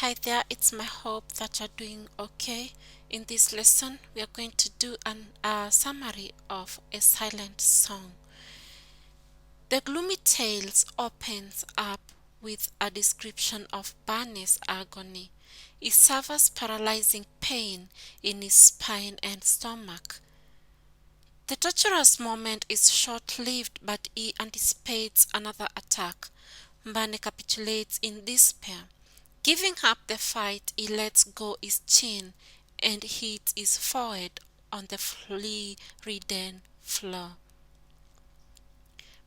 Hi there, it's my hope that you're doing okay. In this lesson, we are going to do a summary of a silent song. The gloomy tales opens up with a description of Barney's agony. He suffers paralyzing pain in his spine and stomach. The torturous moment is short-lived, but he anticipates another attack. Barney capitulates in despair. Giving up the fight, he lets go his chin and hits his forehead on the flea-ridden floor.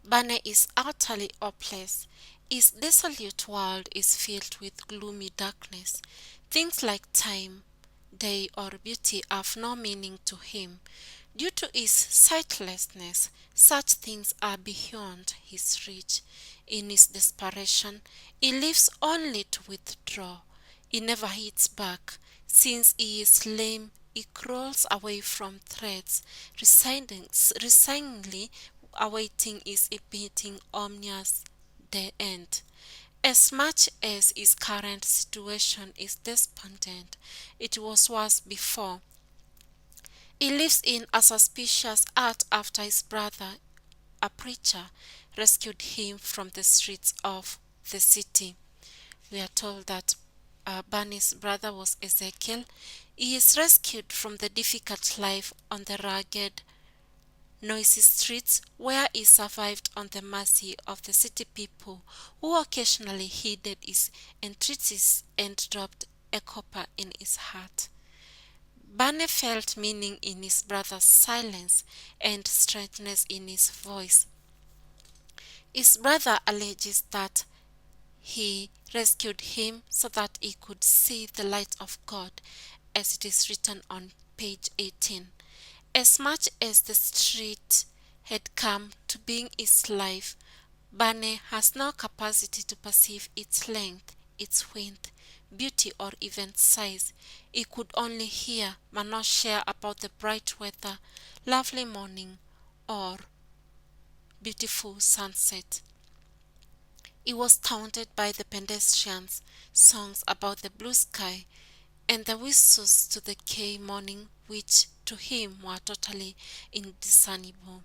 Barney is utterly hopeless. His desolate world is filled with gloomy darkness. Things like time, day, or beauty have no meaning to him. Due to his sightlessness, such things are beyond his reach. In his desperation, he lives only to withdraw. He never hits back. Since he is lame, he crawls away from threats, resignedly awaiting his impending ominous end. As much as his current situation is despondent, it was worse before. He lives in a suspicious hut after his brother, a preacher, rescued him from the streets of the city. We are told that Barney's brother was Ezekiel. He is rescued from the difficult life on the rugged, noisy streets where he survived on the mercy of the city people who occasionally heeded his entreaties and dropped a copper in his heart. Barney felt meaning in his brother's silence and strangeness in his voice. His brother alleges that he rescued him so that he could see the light of God, as it is written on page 18. As much as the street had come to being his life, Barney has no capacity to perceive its length, its width, beauty, or even size. He could only hear but not share about the bright weather, lovely morning, or beautiful sunset. He was taunted by the pedestrians' songs about the blue sky and the whistles to the gay morning, which to him were totally indiscernible.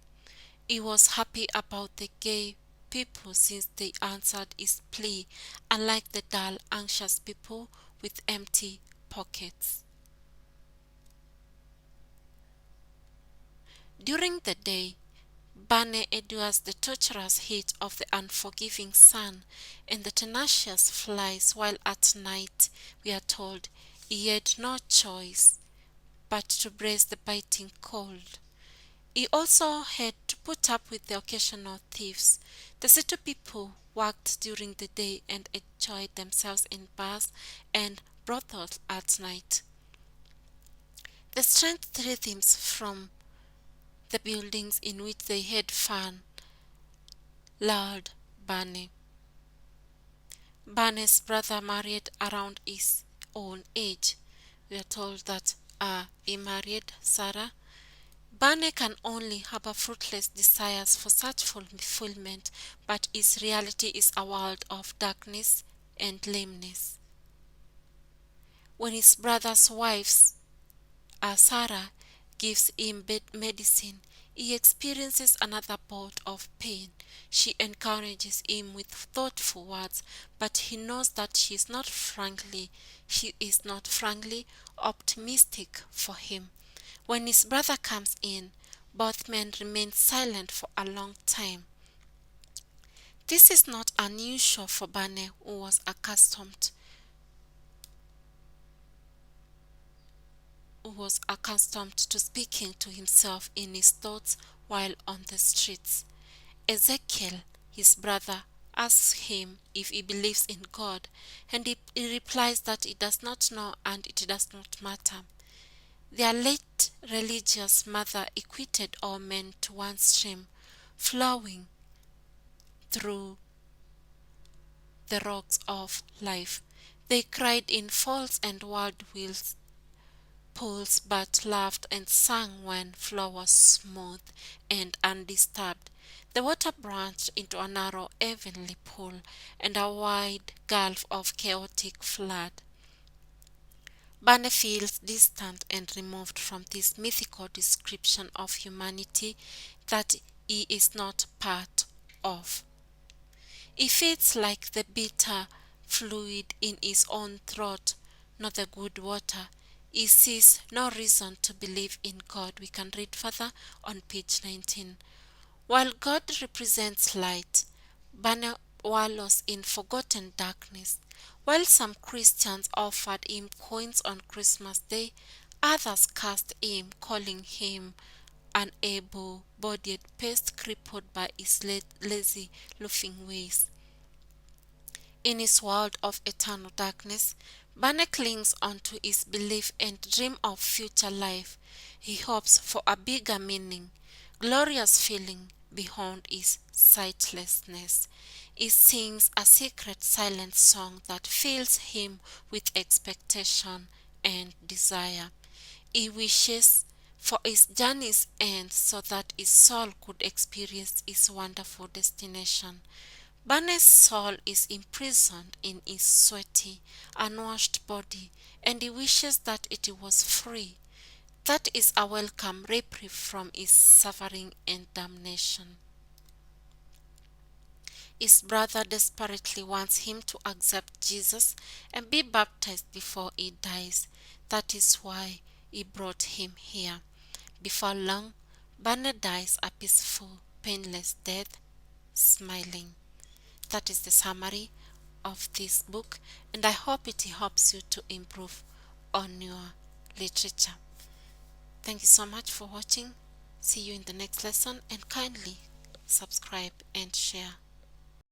He was happy about the gay people since they answered his plea, unlike the dull, anxious people with empty pockets. During the day, Barney endures the torturous heat of the unforgiving sun and the tenacious flies, while at night, we are told, he had no choice but to brace the biting cold. He also had to put up with the occasional thieves. The city people worked during the day and enjoyed themselves in bars and brothels at night. The strange rhythms from the buildings in which they had fun lulled Barney. Barney's brother married around his own age. We are told that he married Sarah. Barney can only harbor fruitless desires for such fulfillment, but his reality is a world of darkness and lameness. When his brother's wife, Sarah, gives him medicine, he experiences another bout of pain. She encourages him with thoughtful words, but he knows that she is not frankly optimistic for him. When his brother comes in, both men remain silent for a long time. This is not unusual for Barney, who was accustomed to speaking to himself in his thoughts while on the streets. Ezekiel, his brother, asks him if he believes in God, and he replies that he does not know and it does not matter. Their late religious mother equated all men to one stream, flowing through the rocks of life. They cried in false and whirlpools, but laughed and sang when flow was smooth and undisturbed. The water branched into a narrow heavenly pool and a wide gulf of chaotic flood. Bane feels distant and removed from this mythical description of humanity that he is not part of. He feels like the bitter fluid in his own throat, not the good water. He sees no reason to believe in God. We can read further on page 19. While God represents light, Bane wallows in forgotten darkness. While some Christians offered him coins on Christmas Day, others cursed him, calling him an able-bodied pest crippled by his lazy, loafing ways. In his world of eternal darkness, Bane clings onto his belief and dream of future life. He hopes for a bigger meaning, glorious feeling beyond his sightlessness. He sings a secret silent song that fills him with expectation and desire. He wishes for his journey's end so that his soul could experience his wonderful destination. Bane's soul is imprisoned in his sweaty, unwashed body, and he wishes that it was free. That is a welcome reprieve from his suffering and damnation. His brother desperately wants him to accept Jesus and be baptized before he dies. That is why he brought him here. Before long, Bane dies a peaceful, painless death, smiling. That is the summary of this book, and I hope it helps you to improve on your literature. Thank you so much for watching. See you in the next lesson, and kindly subscribe and share.